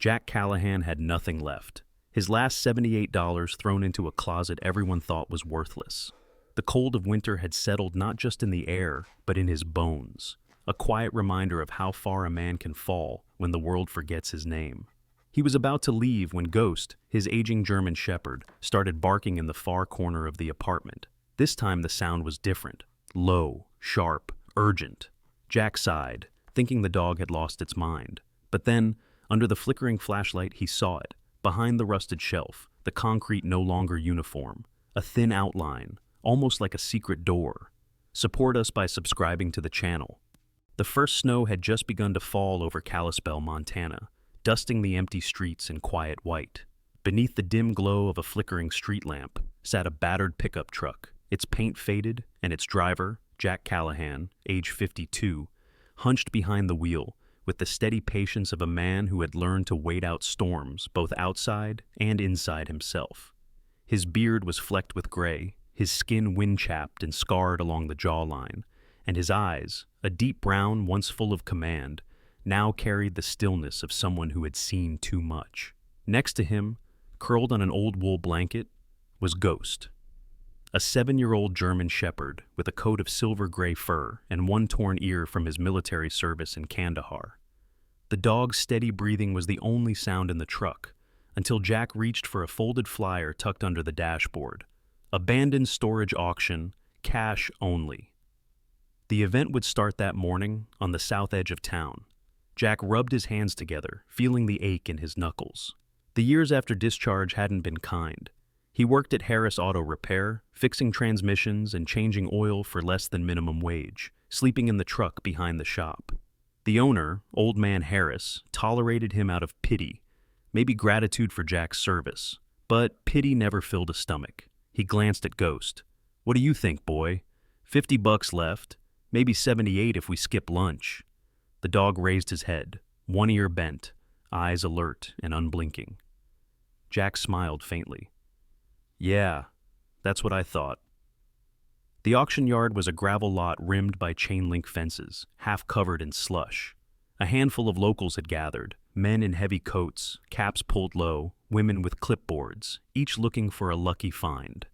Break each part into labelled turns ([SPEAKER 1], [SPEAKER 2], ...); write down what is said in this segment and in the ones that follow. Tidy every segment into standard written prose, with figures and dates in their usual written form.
[SPEAKER 1] Jack Callahan had nothing left. His last $78 thrown into a closet everyone thought was worthless. The cold of winter had settled not just in the air, but in his bones, a quiet reminder of how far a man can fall when the world forgets his name. He was about to leave when Ghost, his aging German shepherd, started barking in the far corner of the apartment. This time the sound was different, low, sharp, urgent. Jack sighed, thinking the dog had lost its mind. But then, under the flickering flashlight, he saw it. Behind the rusted shelf, the concrete no longer uniform, a thin outline, almost like a secret door. Support us by subscribing to the channel. The first snow had just begun to fall over Kalispell, Montana, dusting the empty streets in quiet white. Beneath the dim glow of a flickering street lamp sat a battered pickup truck, its paint faded, and its driver, Jack Callahan, age 52, hunched behind the wheel, with the steady patience of a man who had learned to wait out storms both outside and inside himself. His beard was flecked with gray, his skin wind-chapped and scarred along the jawline, and his eyes, a deep brown once full of command, now carried the stillness of someone who had seen too much. Next to him, curled on an old wool blanket, was Ghost, a 7-year-old German shepherd with a coat of silver-gray fur and one torn ear from his military service in Kandahar. The dog's steady breathing was the only sound in the truck, until Jack reached for a folded flyer tucked under the dashboard. Abandoned storage auction, cash only. The event would start that morning on the south edge of town. Jack rubbed his hands together, feeling the ache in his knuckles. The years after discharge hadn't been kind. He worked at Harris Auto Repair, fixing transmissions and changing oil for less than minimum wage, sleeping in the truck behind the shop. The owner, Old Man Harris, tolerated him out of pity, maybe gratitude for Jack's service. But pity never filled a stomach. He glanced at Ghost. "What do you think, boy? $50 left, maybe 78 if we skip lunch." The dog raised his head, one ear bent, eyes alert and unblinking. Jack smiled faintly. "Yeah, that's what I thought." The auction yard was a gravel lot rimmed by chain-link fences, half covered in slush. A handful of locals had gathered, men in heavy coats, caps pulled low, women with clipboards, each looking for a lucky find.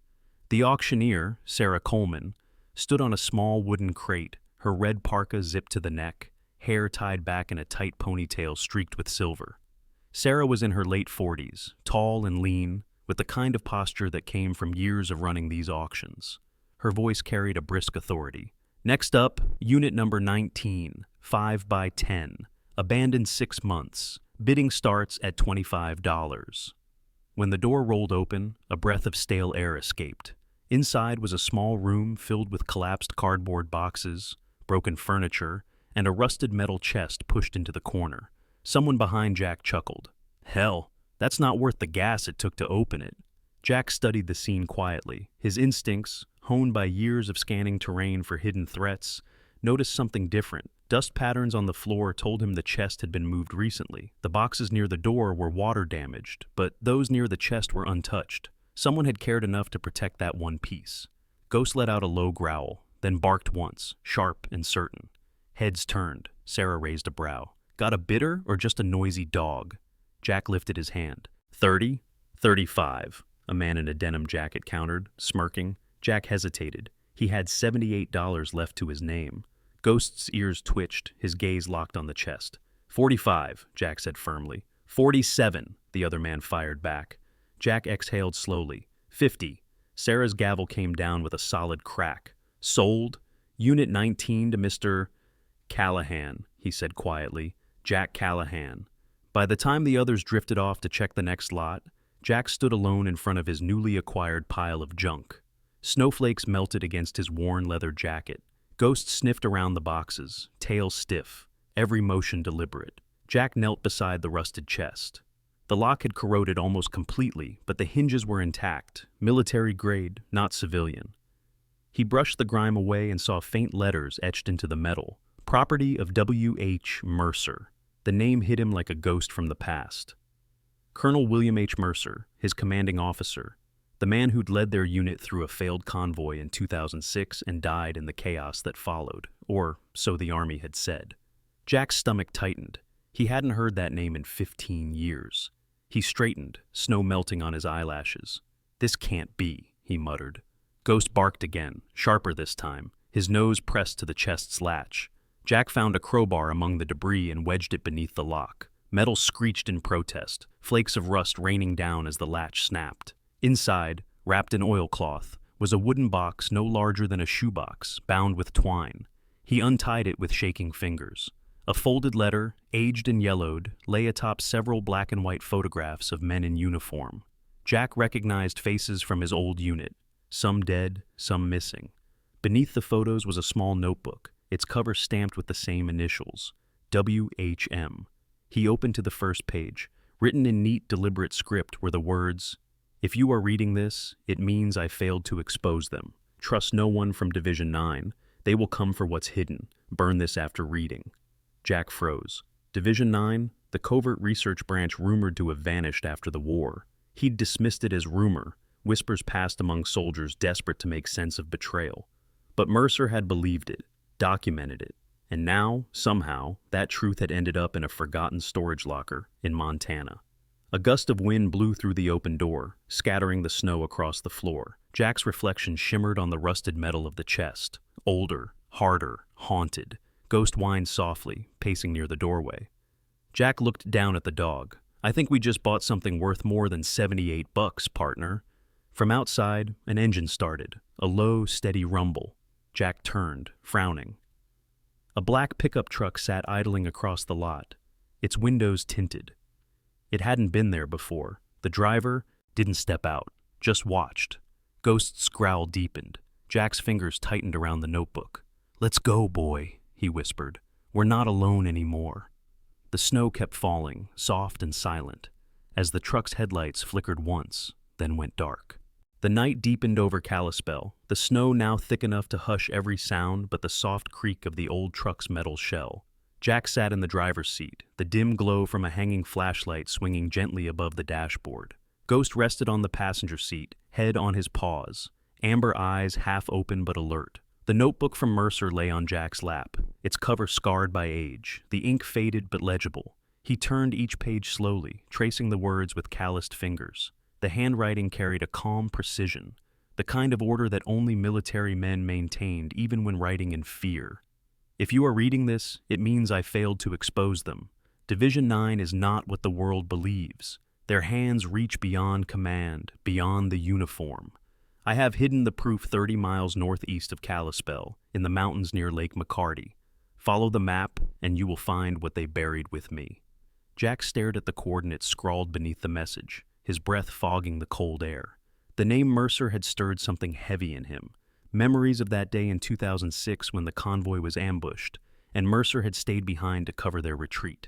[SPEAKER 1] The auctioneer, Sarah Coleman, stood on a small wooden crate, her red parka zipped to the neck, hair tied back in a tight ponytail streaked with silver. Sarah was in her late 40s, tall and lean, with the kind of posture that came from years of running these auctions. Her voice carried a brisk authority. "Next up, unit number 19, 5 by 10, abandoned 6 months. Bidding starts at $25. When the door rolled open, a breath of stale air escaped. Inside was a small room filled with collapsed cardboard boxes, broken furniture, and a rusted metal chest pushed into the corner. Someone behind Jack chuckled. "Hell, that's not worth the gas it took to open it." Jack studied the scene quietly. His instincts, honed by years of scanning terrain for hidden threats, noticed something different. Dust patterns on the floor told him the chest had been moved recently. The boxes near the door were water damaged, but those near the chest were untouched. Someone had cared enough to protect that one piece. Ghost let out a low growl, then barked once, sharp and certain. Heads turned. Sarah raised a brow. "Got a bidder or just a noisy dog?" Jack lifted his hand. 30, 35, a man in a denim jacket countered, smirking. Jack hesitated. He had $78 left to his name. Ghost's ears twitched, his gaze locked on the chest. 45, Jack said firmly. 47, the other man fired back. Jack exhaled slowly. 50. Sarah's gavel came down with a solid crack. "Sold. Unit 19 to Mr. Callahan," he said quietly. "Jack Callahan." By the time the others drifted off to check the next lot, Jack stood alone in front of his newly acquired pile of junk. Snowflakes melted against his worn leather jacket. Ghost sniffed around the boxes, tail stiff, every motion deliberate. Jack knelt beside the rusted chest. The lock had corroded almost completely, but the hinges were intact, military grade, not civilian. He brushed the grime away and saw faint letters etched into the metal. Property of W.H. Mercer. The name hit him like a ghost from the past. Colonel William H. Mercer, his commanding officer, the man who'd led their unit through a failed convoy in 2006 and died in the chaos that followed, or so the Army had said. Jack's stomach tightened. He hadn't heard that name in 15 years. He straightened, snow melting on his eyelashes. "This can't be," he muttered. Ghost barked again, sharper this time, his nose pressed to the chest's latch. Jack found a crowbar among the debris and wedged it beneath the lock. Metal screeched in protest, flakes of rust raining down as the latch snapped. Inside, wrapped in oilcloth, was a wooden box no larger than a shoebox, bound with twine. He untied it with shaking fingers. A folded letter, aged and yellowed, lay atop several black and white photographs of men in uniform. Jack recognized faces from his old unit, some dead, some missing. Beneath the photos was a small notebook, its cover stamped with the same initials, WHM. He opened to the first page. Written in neat, deliberate script were the words, "If you are reading this, it means I failed to expose them. Trust no one from Division 9. They will come for what's hidden. Burn this after reading." Jack froze. Division 9, the covert research branch rumored to have vanished after the war. He'd dismissed it as rumor. Whispers passed among soldiers desperate to make sense of betrayal. But Mercer had believed it, documented it, and now, somehow, that truth had ended up in a forgotten storage locker in Montana. A gust of wind blew through the open door, scattering the snow across the floor. Jack's reflection shimmered on the rusted metal of the chest. Older, harder, haunted. Ghost whined softly, pacing near the doorway. Jack looked down at the dog. "I think we just bought something worth more than $78, partner." From outside, an engine started, a low, steady rumble. Jack turned, frowning. A black pickup truck sat idling across the lot, its windows tinted. It hadn't been there before. The driver didn't step out, just watched. Ghost's growl deepened. Jack's fingers tightened around the notebook. "Let's go, boy," he whispered. "We're not alone anymore." The snow kept falling, soft and silent, as the truck's headlights flickered once, then went dark. The night deepened over Kalispell, the snow now thick enough to hush every sound but the soft creak of the old truck's metal shell. Jack sat in the driver's seat, the dim glow from a hanging flashlight swinging gently above the dashboard. Ghost rested on the passenger seat, head on his paws, amber eyes half open but alert. The notebook from Mercer lay on Jack's lap, its cover scarred by age, the ink faded but legible. He turned each page slowly, tracing the words with calloused fingers. The handwriting carried a calm precision, the kind of order that only military men maintained even when writing in fear. "If you are reading this, it means I failed to expose them. Division 9 is not what the world believes. Their hands reach beyond command, beyond the uniform. I have hidden the proof 30 miles northeast of Kalispell, in the mountains near Lake McCarty. Follow the map, and you will find what they buried with me." Jack stared at the coordinates scrawled beneath the message, his breath fogging the cold air. The name Mercer had stirred something heavy in him. Memories of that day in 2006 when the convoy was ambushed, and Mercer had stayed behind to cover their retreat.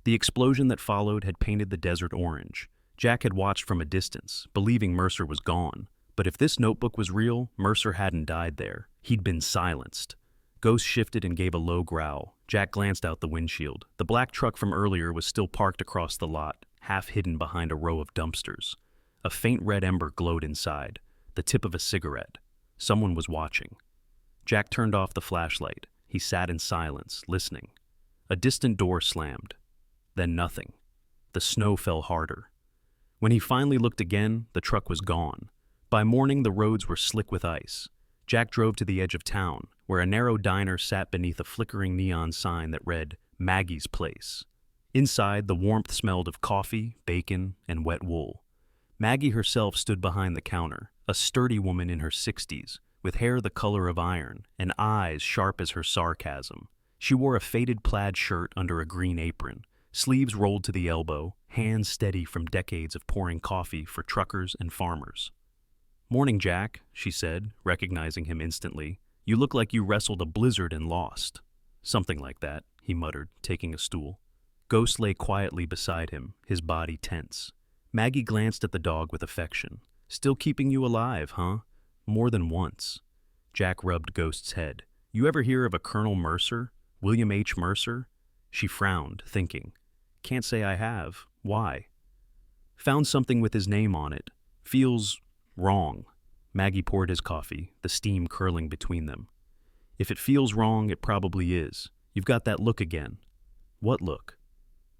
[SPEAKER 1] The explosion that followed had painted the desert orange. Jack had watched from a distance, believing Mercer was gone. But if this notebook was real, Mercer hadn't died there. He'd been silenced. Ghost shifted and gave a low growl. Jack glanced out the windshield. The black truck from earlier was still parked across the lot, half hidden behind a row of dumpsters. A faint red ember glowed inside, the tip of a cigarette. Someone was watching. Jack turned off the flashlight. He sat in silence, listening. A distant door slammed. Then nothing. The snow fell harder. When he finally looked again, the truck was gone. By morning, the roads were slick with ice. Jack drove to the edge of town, where a narrow diner sat beneath a flickering neon sign that read, "Maggie's Place." Inside, the warmth smelled of coffee, bacon, and wet wool. Maggie herself stood behind the counter, a sturdy woman in her 60s, with hair the color of iron and eyes sharp as her sarcasm. She wore a faded plaid shirt under a green apron, sleeves rolled to the elbow, hands steady from decades of pouring coffee for truckers and farmers. "Morning, Jack," she said, recognizing him instantly. "You look like you wrestled a blizzard and lost." "Something like that," he muttered, taking a stool. Ghost lay quietly beside him, his body tense. Maggie glanced at the dog with affection. "Still keeping you alive, huh?" "More than once." Jack rubbed Ghost's head. "You ever hear of a Colonel Mercer? William H. Mercer?" She frowned, thinking. "Can't say I have. Why?" "Found something with his name on it. Feels wrong." Maggie poured his coffee, the steam curling between them. "If it feels wrong, it probably is. You've got that look again." "What look?"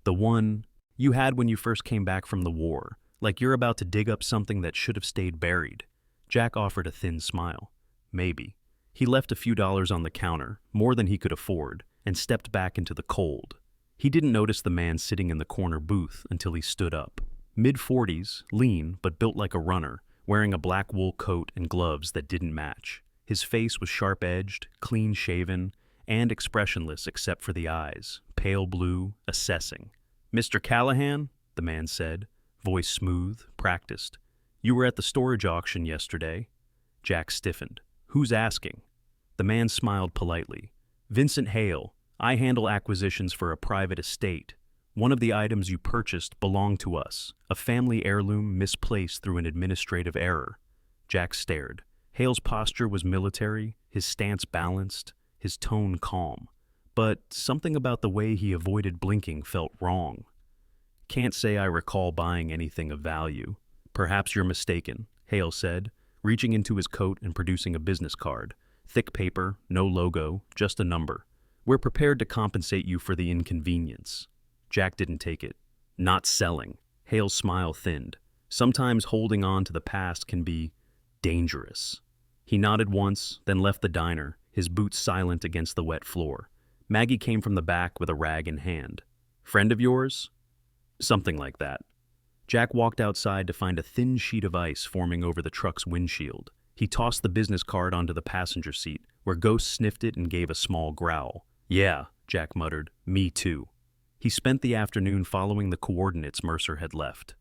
[SPEAKER 1] The one you had when you first came back from the war, like you're about to dig up something that should have stayed buried. Jack offered a thin smile. Maybe. He left a few dollars on the counter, more than he could afford, and stepped back into the cold. He didn't notice the man sitting in the corner booth until he stood up. Mid-40s, lean but built like a runner, wearing a black wool coat and gloves that didn't match. His face was sharp-edged, clean-shaven, and expressionless except for the eyes, pale blue, assessing. "Mr. Callahan," the man said, voice smooth, practiced. "You were at the storage auction yesterday." Jack stiffened. "Who's asking?" The man smiled politely. "Vincent Hale. I handle acquisitions for a private estate. One of the items you purchased belonged to us, a family heirloom misplaced through an administrative error." Jack stared. Hale's posture was military, his stance balanced, his tone calm. But something about the way he avoided blinking felt wrong. "Can't say I recall buying anything of value." "Perhaps you're mistaken," Hale said, reaching into his coat and producing a business card. Thick paper, no logo, just a number. "We're prepared to compensate you for the inconvenience." Jack didn't take it. "Not selling." Hale's smile thinned. "Sometimes holding on to the past can be dangerous." He nodded once, then left the diner, his boots silent against the wet floor. Maggie came from the back with a rag in hand. "Friend of yours?" "Something like that." Jack walked outside to find a thin sheet of ice forming over the truck's windshield. He tossed the business card onto the passenger seat, where Ghost sniffed it and gave a small growl. "Yeah," Jack muttered, "me too." He spent the afternoon following the coordinates Mercer had left.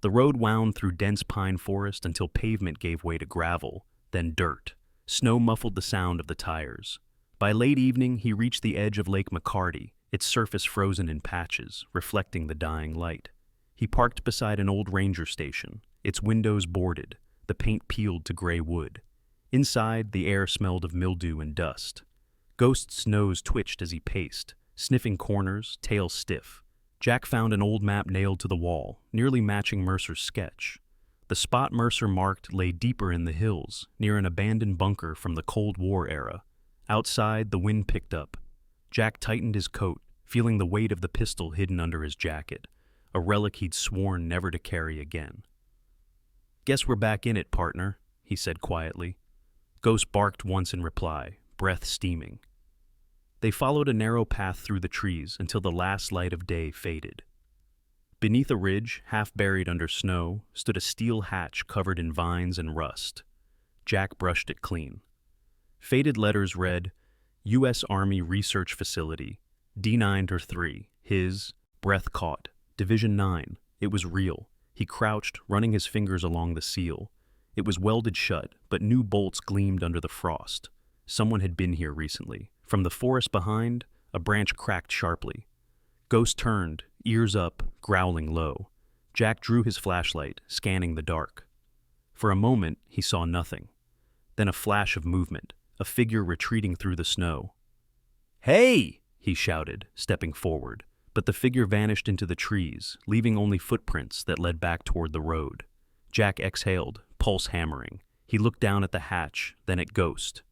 [SPEAKER 1] The road wound through dense pine forest until pavement gave way to gravel, then dirt. Snow muffled the sound of the tires. By late evening, he reached the edge of Lake McCarty, its surface frozen in patches, reflecting the dying light. He parked beside an old ranger station, its windows boarded, the paint peeled to gray wood. Inside, the air smelled of mildew and dust. Ghost's nose twitched as he paced, sniffing corners, tail stiff. Jack found an old map nailed to the wall, nearly matching Mercer's sketch. The spot Mercer marked lay deeper in the hills, near an abandoned bunker from the Cold War era. Outside, the wind picked up. Jack tightened his coat, feeling the weight of the pistol hidden under his jacket, a relic he'd sworn never to carry again. "Guess we're back in it, partner," he said quietly. Ghost barked once in reply, breath steaming. They followed a narrow path through the trees until the last light of day faded. Beneath a ridge, half buried under snow, stood a steel hatch covered in vines and rust. Jack brushed it clean. Faded letters read, U.S. Army Research Facility, D9-3, his, breath caught, Division 9. It was real. He crouched, running his fingers along the seal. It was welded shut, but new bolts gleamed under the frost. Someone had been here recently. From the forest behind, a branch cracked sharply. Ghost turned, ears up, growling low. Jack drew his flashlight, scanning the dark. For a moment, he saw nothing. Then a flash of movement, a figure retreating through the snow. "Hey!" he shouted, stepping forward. But the figure vanished into the trees, leaving only footprints that led back toward the road. Jack exhaled, pulse hammering. He looked down at the hatch, then at Ghost.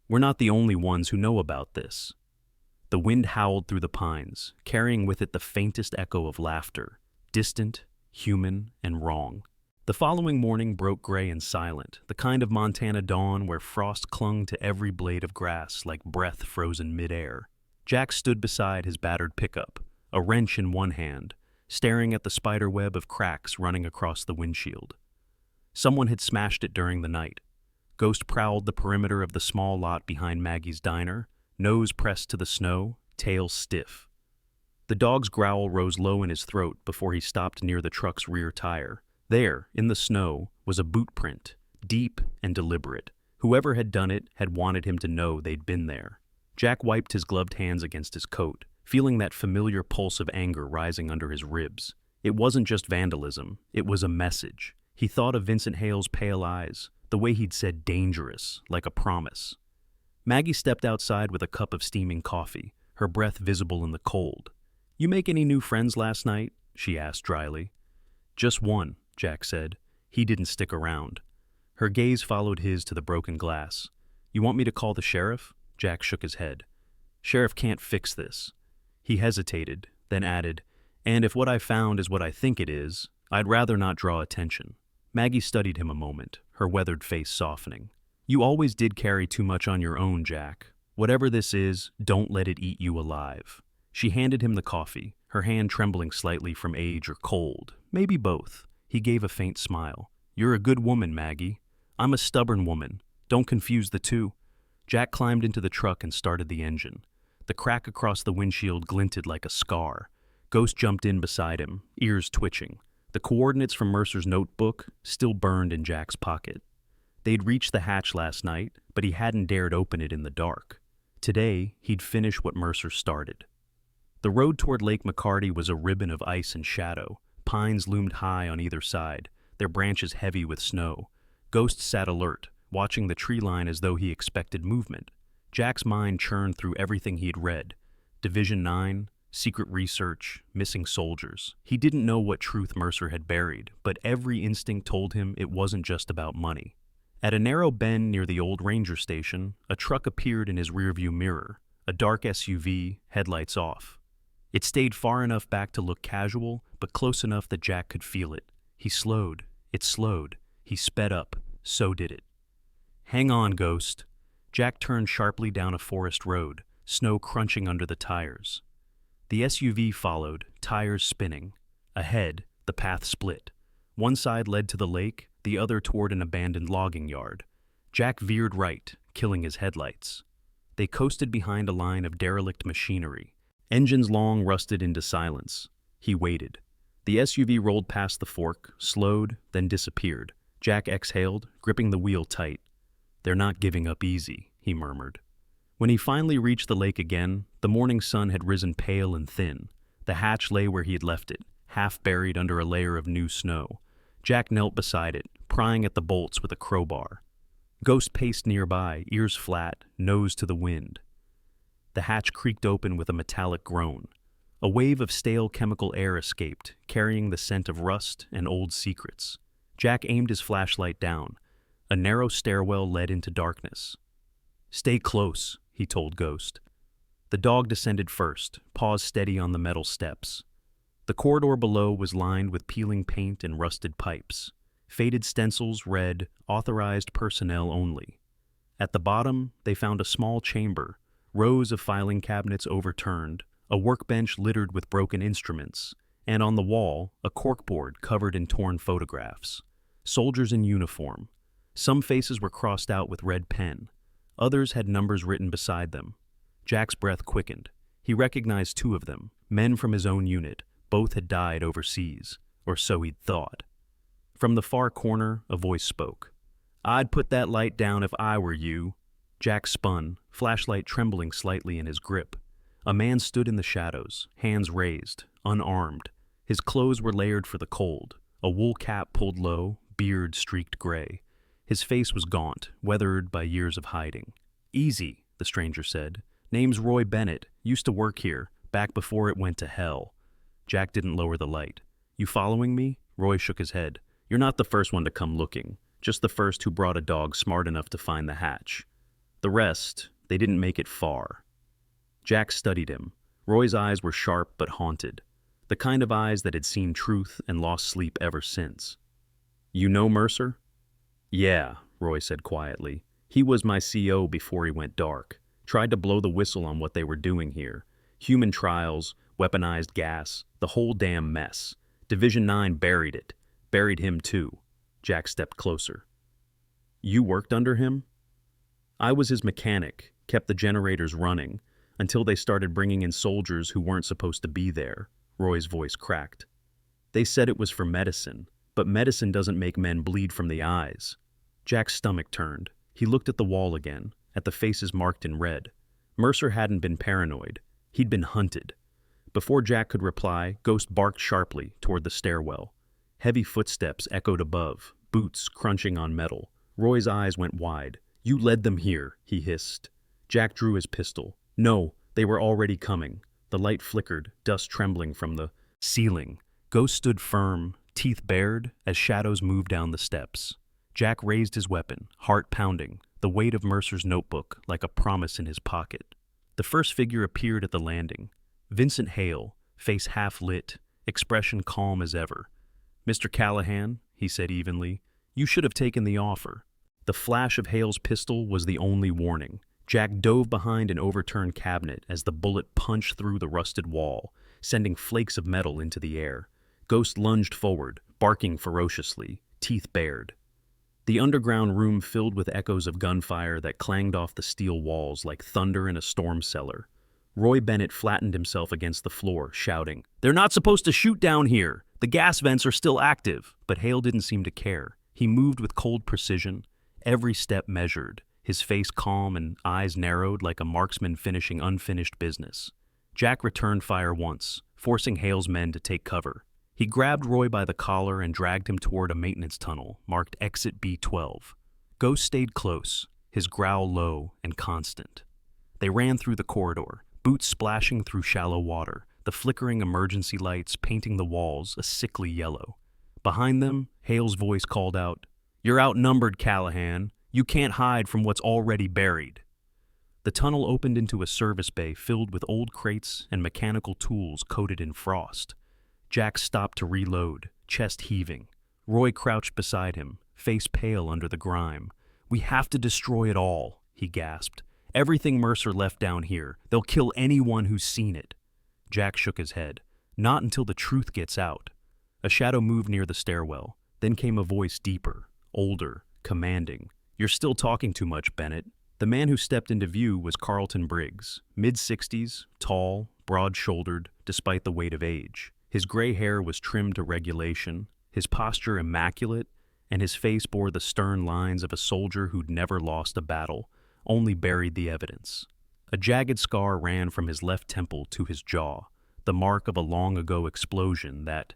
[SPEAKER 1] "We're not the only ones who know about this." The wind howled through the pines, carrying with it the faintest echo of laughter, distant, human, and wrong. The following morning broke gray and silent, the kind of Montana dawn where frost clung to every blade of grass like breath frozen midair. Jack stood beside his battered pickup, a wrench in one hand, staring at the spiderweb of cracks running across the windshield. Someone had smashed it during the night. Ghost prowled the perimeter of the small lot behind Maggie's diner, nose pressed to the snow, tail stiff. The dog's growl rose low in his throat before he stopped near the truck's rear tire. There, in the snow, was a boot print, deep and deliberate. Whoever had done it had wanted him to know they'd been there. Jack wiped his gloved hands against his coat, feeling that familiar pulse of anger rising under his ribs. It wasn't just vandalism, it was a message. He thought of Vincent Hale's pale eyes, the way he'd said dangerous, like a promise. Maggie stepped outside with a cup of steaming coffee, her breath visible in the cold. "You make any new friends last night?" she asked dryly. "Just one," Jack said. He didn't stick around. Her gaze followed his to the broken glass. "You want me to call the sheriff?" Jack shook his head. "Sheriff can't fix this." He hesitated, then added, And if what I found is what I think it is, I'd rather not draw attention. Maggie studied him a moment, her weathered face softening. You always did carry too much on your own, Jack. Whatever this is, don't let it eat you alive. She handed him the coffee, her hand trembling slightly from age or cold, maybe both. He gave a faint smile. You're a good woman, Maggie. I'm a stubborn woman. Don't confuse the two. Jack climbed into the truck and started the engine. The crack across the windshield glinted like a scar. Ghost jumped in beside him, ears twitching. The coordinates from Mercer's notebook still burned in Jack's pocket. They'd reached the hatch last night, but he hadn't dared open it in the dark. Today, he'd finish what Mercer started. The road toward Lake McCarty was a ribbon of ice and shadow. Pines loomed high on either side, their branches heavy with snow. Ghost sat alert, watching the tree line as though he expected movement. Jack's mind churned through everything he'd read. Division 9, secret research, missing soldiers. He didn't know what truth Mercer had buried, but every instinct told him it wasn't just about money. At a narrow bend near the old ranger station, a truck appeared in his rearview mirror, a dark SUV, headlights off. It stayed far enough back to look casual, but close enough that Jack could feel it. He slowed. It slowed. He sped up. So did it. Hang on, Ghost. Jack turned sharply down a forest road, snow crunching under the tires. The SUV followed, tires spinning. Ahead, the path split. One side led to the lake, the other toward an abandoned logging yard. Jack veered right, killing his headlights. They coasted behind a line of derelict machinery. Engines long rusted into silence. He waited. The SUV rolled past the fork, slowed, then disappeared. Jack exhaled, gripping the wheel tight. They're not giving up easy, he murmured. When he finally reached the lake again, the morning sun had risen pale and thin. The hatch lay where he had left it, half buried under a layer of new snow. Jack knelt beside it, prying at the bolts with a crowbar. Ghost paced nearby, ears flat, nose to the wind. The hatch creaked open with a metallic groan. A wave of stale chemical air escaped, carrying the scent of rust and old secrets. Jack aimed his flashlight down. A narrow stairwell led into darkness. Stay close, he told Ghost. The dog descended first, paws steady on the metal steps. The corridor below was lined with peeling paint and rusted pipes. Faded stencils read, "Authorized personnel only." At the bottom, they found a small chamber, rows of filing cabinets overturned, a workbench littered with broken instruments, and on the wall, a corkboard covered in torn photographs. Soldiers in uniform. Some faces were crossed out with red pen. Others had numbers written beside them. Jack's breath quickened. He recognized two of them, men from his own unit. Both had died overseas, or so he'd thought. From the far corner, a voice spoke. I'd put that light down if I were you. Jack spun, flashlight trembling slightly in his grip. A man stood in the shadows, hands raised, unarmed. His clothes were layered for the cold, a wool cap pulled low, beard streaked gray. His face was gaunt, weathered by years of hiding. Easy, the stranger said. Name's Roy Bennett, used to work here, back before it went to hell. Jack didn't lower the light. You following me? Roy shook his head. You're not the first one to come looking, just the first who brought a dog smart enough to find the hatch. The rest, they didn't make it far. Jack studied him. Roy's eyes were sharp but haunted, the kind of eyes that had seen truth and lost sleep ever since. You know Mercer? Yeah, Roy said quietly. He was my CO before he went dark. Tried to blow the whistle on what they were doing here. Human trials, weaponized gas, the whole damn mess. Division 9 buried it. Buried him too. Jack stepped closer. You worked under him? I was his mechanic, kept the generators running, until they started bringing in soldiers who weren't supposed to be there. Roy's voice cracked. They said it was for medicine, but medicine doesn't make men bleed from the eyes. Jack's stomach turned. He looked at the wall again, at the faces marked in red. Mercer hadn't been paranoid. He'd been hunted. Before Jack could reply, Ghost barked sharply toward the stairwell. Heavy footsteps echoed above, boots crunching on metal. Roy's eyes went wide. You led them here, he hissed. Jack drew his pistol. No, they were already coming. The light flickered, dust trembling from the ceiling. Ghost stood firm, teeth bared, as shadows moved down the steps. Jack raised his weapon, heart pounding, the weight of Mercer's notebook like a promise in his pocket. The first figure appeared at the landing. Vincent Hale, face half lit, expression calm as ever. "Mr. Callahan," he said evenly, "you should have taken the offer." The flash of Hale's pistol was the only warning. Jack dove behind an overturned cabinet as the bullet punched through the rusted wall, sending flakes of metal into the air. Ghost lunged forward, barking ferociously, teeth bared. The underground room filled with echoes of gunfire that clanged off the steel walls like thunder in a storm cellar. Roy Bennett flattened himself against the floor, shouting, "They're not supposed to shoot down here! The gas vents are still active!" But Hale didn't seem to care. He moved with cold precision, every step measured, his face calm and eyes narrowed like a marksman finishing unfinished business. Jack returned fire once, forcing Hale's men to take cover. He grabbed Roy by the collar and dragged him toward a maintenance tunnel marked Exit B12. Ghost stayed close, his growl low and constant. They ran through the corridor, boots splashing through shallow water, the flickering emergency lights painting the walls a sickly yellow. Behind them, Hale's voice called out, "You're outnumbered, Callahan. You can't hide from what's already buried." The tunnel opened into a service bay filled with old crates and mechanical tools coated in frost. Jack stopped to reload, chest heaving. Roy crouched beside him, face pale under the grime. "We have to destroy it all," he gasped. "Everything Mercer left down here. They'll kill anyone who's seen it." Jack shook his head. "Not until the truth gets out." A shadow moved near the stairwell. Then came a voice deeper, older, commanding. "You're still talking too much, Bennett." The man who stepped into view was Carlton Briggs, mid-60s, tall, broad-shouldered, despite the weight of age. His gray hair was trimmed to regulation, his posture immaculate, and his face bore the stern lines of a soldier who'd never lost a battle, only buried the evidence. A jagged scar ran from his left temple to his jaw, the mark of a long-ago explosion that,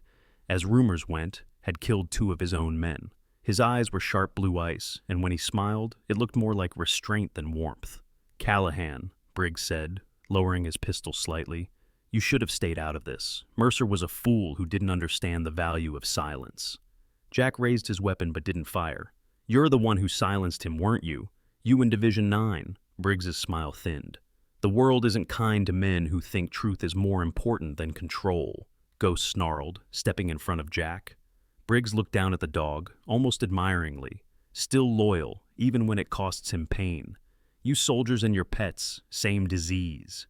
[SPEAKER 1] as rumors went, had killed 2 of his own men. His eyes were sharp blue ice, and when he smiled, it looked more like restraint than warmth. "Callahan," Briggs said, lowering his pistol slightly, "you should have stayed out of this. Mercer was a fool who didn't understand the value of silence." Jack raised his weapon but didn't fire. "You're the one who silenced him, weren't you? You in Division 9. Briggs's smile thinned. "The world isn't kind to men who think truth is more important than control," Ghost snarled, stepping in front of Jack. Briggs looked down at the dog, almost admiringly. "Still loyal, even when it costs him pain. You soldiers and your pets, same disease."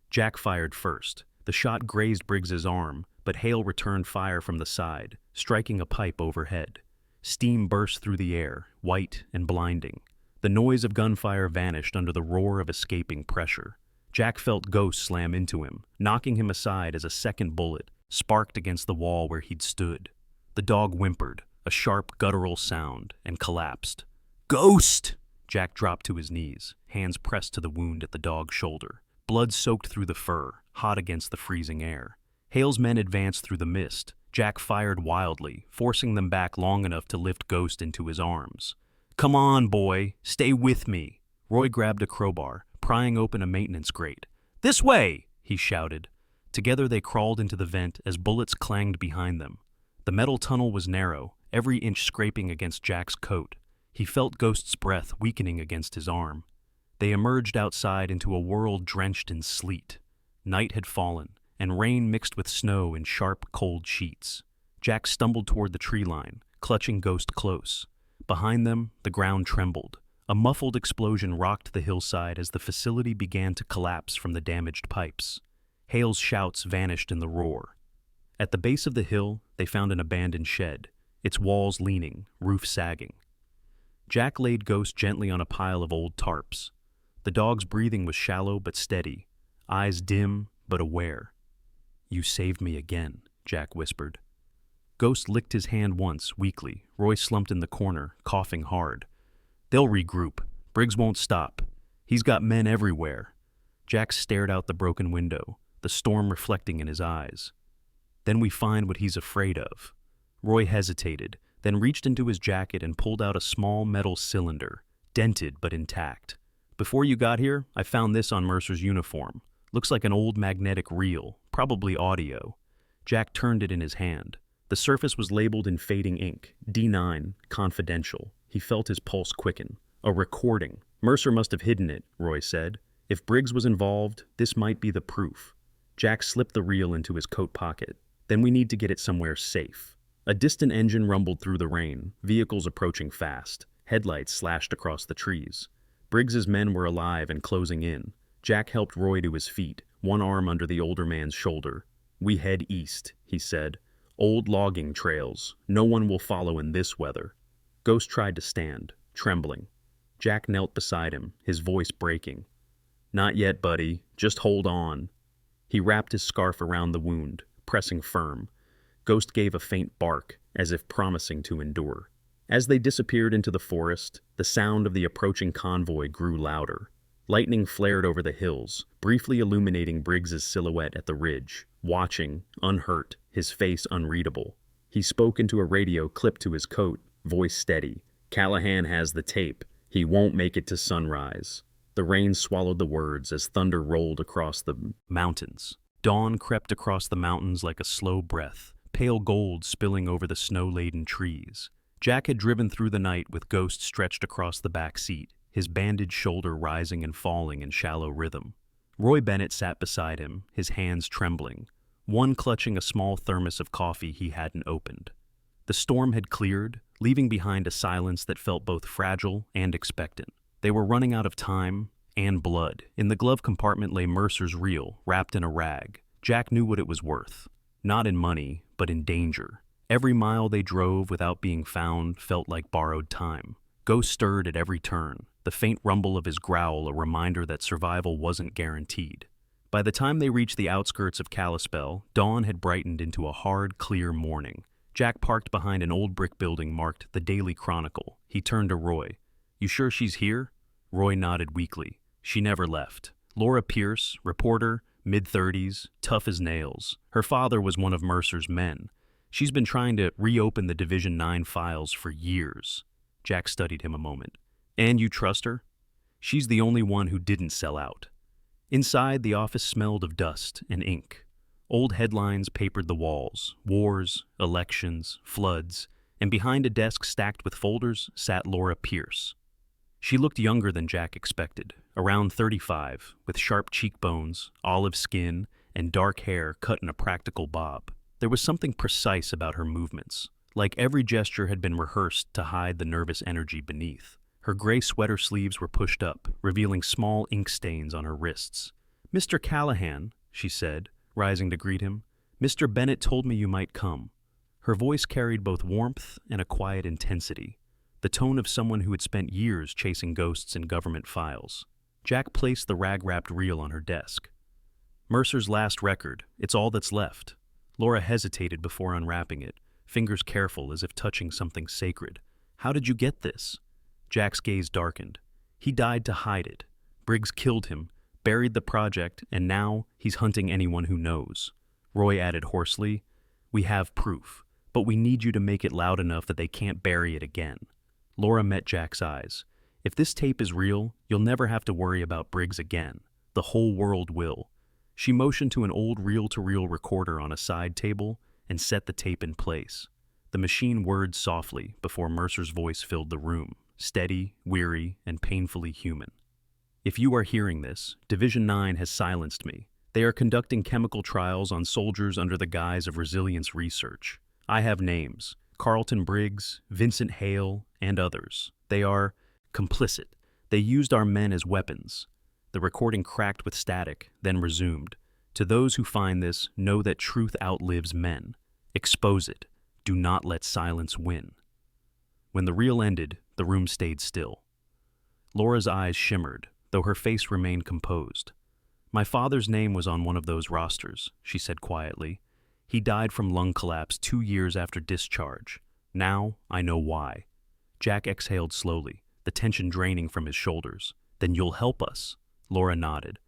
[SPEAKER 1] Jack fired first. The shot grazed Briggs's arm, but Hale returned fire from the side, striking a pipe overhead. Steam burst through the air, white and blinding. The noise of gunfire vanished under the roar of escaping pressure. Jack felt Ghost slam into him, knocking him aside as a second bullet sparked against the wall where he'd stood. The dog whimpered, a sharp guttural sound, and collapsed. "Ghost!" Jack dropped to his knees, hands pressed to the wound at the dog's shoulder. Blood soaked through the fur, hot against the freezing air. Hale's men advanced through the mist. Jack fired wildly, forcing them back long enough to lift Ghost into his arms. "Come on, boy, stay with me." Roy grabbed a crowbar, prying open a maintenance grate. "This way!" he shouted. Together they crawled into the vent as bullets clanged behind them. The metal tunnel was narrow, every inch scraping against Jack's coat. He felt Ghost's breath weakening against his arm. They emerged outside into a world drenched in sleet. Night had fallen, and rain mixed with snow in sharp, cold sheets. Jack stumbled toward the tree line, clutching Ghost close. Behind them, the ground trembled. A muffled explosion rocked the hillside as the facility began to collapse from the damaged pipes. Hale's shouts vanished in the roar. At the base of the hill, they found an abandoned shed, its walls leaning, roof sagging. Jack laid Ghost gently on a pile of old tarps. The dog's breathing was shallow but steady, eyes dim but aware. "You saved me again," Jack whispered. Ghost licked his hand once, weakly. Roy slumped in the corner, coughing hard. "They'll regroup. Briggs won't stop. He's got men everywhere." Jack stared out the broken window, the storm reflecting in his eyes. "Then we find what he's afraid of." Roy hesitated, then reached into his jacket and pulled out a small metal cylinder, dented but intact. "Before you got here, I found this on Mercer's uniform. Looks like an old magnetic reel, probably audio." Jack turned it in his hand. The surface was labeled in fading ink, D9, confidential. He felt his pulse quicken. A recording. Mercer must have hidden it, Roy said. If Briggs was involved, this might be the proof. Jack slipped the reel into his coat pocket. Then we need to get it somewhere safe. A distant engine rumbled through the rain, vehicles approaching fast, headlights slashed across the trees. Briggs's men were alive and closing in. Jack helped Roy to his feet, one arm under the older man's shoulder. "We head east," he said. "Old logging trails. No one will follow in this weather." Ghost tried to stand, trembling. Jack knelt beside him, his voice breaking. "Not yet, buddy. Just hold on." He wrapped his scarf around the wound, pressing firm. Ghost gave a faint bark, as if promising to endure. As they disappeared into the forest, the sound of the approaching convoy grew louder. Lightning flared over the hills, briefly illuminating Briggs's silhouette at the ridge, watching, unhurt, his face unreadable. He spoke into a radio clipped to his coat, voice steady. "Callahan has the tape. He won't make it to sunrise." The rain swallowed the words as thunder rolled across the mountains. Dawn crept across the mountains like a slow breath, pale gold spilling over the snow-laden trees. Jack had driven through the night with Ghost stretched across the back seat, his bandaged shoulder rising and falling in shallow rhythm. Roy Bennett sat beside him, his hands trembling, one clutching a small thermos of coffee he hadn't opened. The storm had cleared, leaving behind a silence that felt both fragile and expectant. They were running out of time and blood. In the glove compartment lay Mercer's reel, wrapped in a rag. Jack knew what it was worth. Not in money, but in danger. Every mile they drove without being found felt like borrowed time. Ghost stirred at every turn, the faint rumble of his growl a reminder that survival wasn't guaranteed. By the time they reached the outskirts of Kalispell, dawn had brightened into a hard, clear morning. Jack parked behind an old brick building marked The Daily Chronicle. He turned to Roy. "You sure she's here?" Roy nodded weakly. "She never left." Laura Pierce, reporter, mid-30s, tough as nails. Her father was one of Mercer's men. She's been trying to reopen the Division 9 files for years. Jack studied him a moment. "And you trust her?" "She's the only one who didn't sell out." Inside, the office smelled of dust and ink. Old headlines papered the walls: wars, elections, floods, and behind a desk stacked with folders sat Laura Pierce. She looked younger than Jack expected, around 35, with sharp cheekbones, olive skin, and dark hair cut in a practical bob. There was something precise about her movements, like every gesture had been rehearsed to hide the nervous energy beneath. Her gray sweater sleeves were pushed up, revealing small ink stains on her wrists. "Mr. Callahan," she said, rising to greet him, "Mr. Bennett told me you might come." Her voice carried both warmth and a quiet intensity, the tone of someone who had spent years chasing ghosts in government files. Jack placed the rag-wrapped reel on her desk. "Mercer's last record. It's all that's left." Laura hesitated before unwrapping it, fingers careful as if touching something sacred. "How did you get this?" Jack's gaze darkened. "He died to hide it. Briggs killed him, buried the project, and now he's hunting anyone who knows." Roy added hoarsely, "We have proof, but we need you to make it loud enough that they can't bury it again." Laura met Jack's eyes. "If this tape is real, you'll never have to worry about Briggs again. The whole world will." She motioned to an old reel-to-reel recorder on a side table and set the tape in place. The machine whirred softly before Mercer's voice filled the room, steady, weary, and painfully human. "If you are hearing this, Division 9 has silenced me. They are conducting chemical trials on soldiers under the guise of resilience research. I have names: Carlton Briggs, Vincent Hale, and others. They are complicit. They used our men as weapons." The recording cracked with static, then resumed. "To those who find this, know that truth outlives men. Expose it. Do not let silence win." When the reel ended, the room stayed still. Laura's eyes shimmered, though her face remained composed. "My father's name was on one of those rosters," she said quietly. "He died from lung collapse 2 years after discharge. Now I know why." Jack exhaled slowly, the tension draining from his shoulders. "Then you'll help us?" Laura nodded.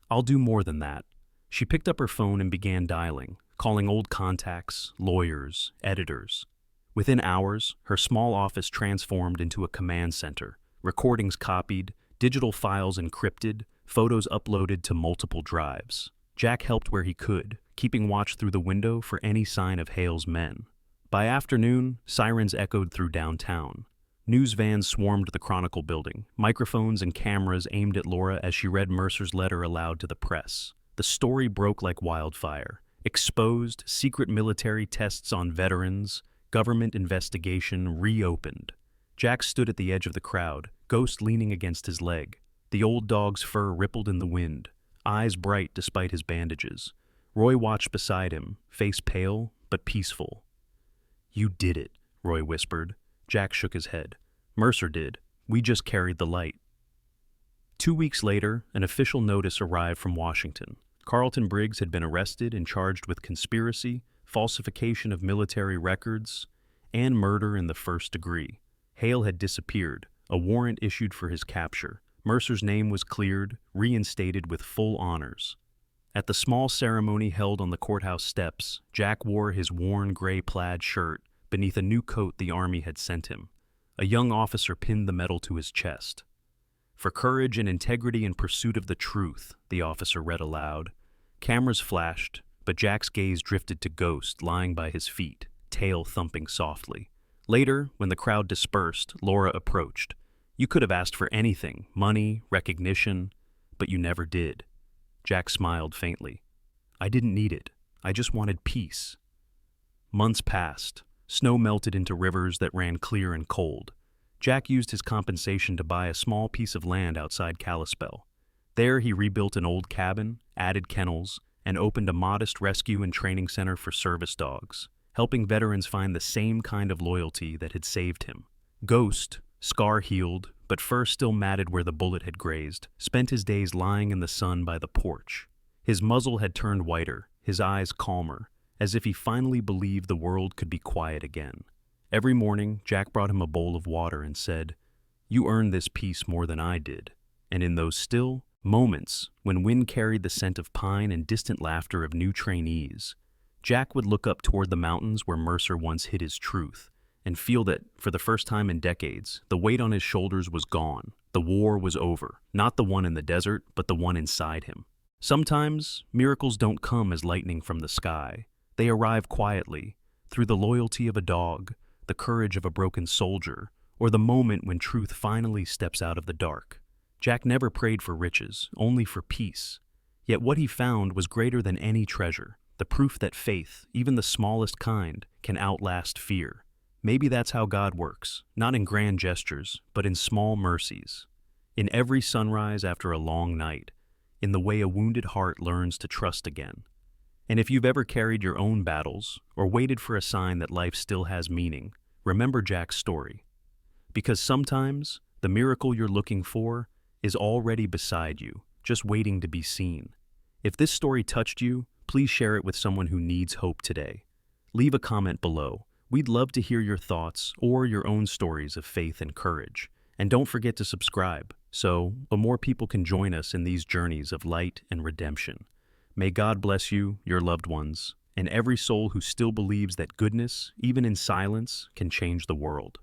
[SPEAKER 1] "I'll do more than that." She picked up her phone and began dialing, calling old contacts, lawyers, editors. Within hours, her small office transformed into a command center, recordings copied, digital files encrypted, photos uploaded to multiple drives. Jack helped where he could, keeping watch through the window for any sign of Hale's men. By afternoon, sirens echoed through downtown. News vans swarmed the Chronicle building, microphones and cameras aimed at Laura as she read Mercer's letter aloud to the press. The story broke like wildfire, Exposed, secret military tests on veterans, government investigation reopened. Jack stood at the edge of the crowd, Ghost leaning against his leg. The old dog's fur rippled in the wind, eyes bright despite his bandages. Roy watched beside him, face pale but peaceful. "You did it," Roy whispered. Jack shook his head. "Mercer did. We just carried the light." 2 weeks later, an official notice arrived from Washington. Carlton Briggs had been arrested and charged with conspiracy, falsification of military records, and murder in the first degree. Hale had disappeared, a warrant issued for his capture. Mercer's name was cleared, reinstated with full honors. At the small ceremony held on the courthouse steps, Jack wore his worn gray plaid shirt beneath a new coat the Army had sent him. A young officer pinned the medal to his chest. "For courage and integrity in pursuit of the truth," the officer read aloud. Cameras flashed, but Jack's gaze drifted to Ghost lying by his feet, tail thumping softly. Later, when the crowd dispersed, Laura approached. "You could have asked for anything, money, recognition, but you never did." Jack smiled faintly. "I didn't need it. I just wanted peace." Months passed. Snow melted into rivers that ran clear and cold. Jack used his compensation to buy a small piece of land outside Kalispell. There he rebuilt an old cabin, added kennels, and opened a modest rescue and training center for service dogs, helping veterans find the same kind of loyalty that had saved him. Ghost, scar healed, but fur still matted where the bullet had grazed, spent his days lying in the sun by the porch. His muzzle had turned whiter, his eyes calmer, as if he finally believed the world could be quiet again. Every morning, Jack brought him a bowl of water and said, "You earned this peace more than I did." And in those still moments, when wind carried the scent of pine and distant laughter of new trainees, Jack would look up toward the mountains where Mercer once hid his truth, and feel that, for the first time in decades, the weight on his shoulders was gone. The war was over, not the one in the desert, but the one inside him. Sometimes, miracles don't come as lightning from the sky. They arrive quietly, through the loyalty of a dog, the courage of a broken soldier, or the moment when truth finally steps out of the dark. Jack never prayed for riches, only for peace. Yet what he found was greater than any treasure, the proof that faith, even the smallest kind, can outlast fear. Maybe that's how God works, not in grand gestures, but in small mercies. In every sunrise after a long night, in the way a wounded heart learns to trust again. And if you've ever carried your own battles, or waited for a sign that life still has meaning, remember Jack's story. Because sometimes, the miracle you're looking for is already beside you, just waiting to be seen. If this story touched you, please share it with someone who needs hope today. Leave a comment below. We'd love to hear your thoughts or your own stories of faith and courage. And don't forget to subscribe, so more people can join us in these journeys of light and redemption. May God bless you, your loved ones, and every soul who still believes that goodness, even in silence, can change the world.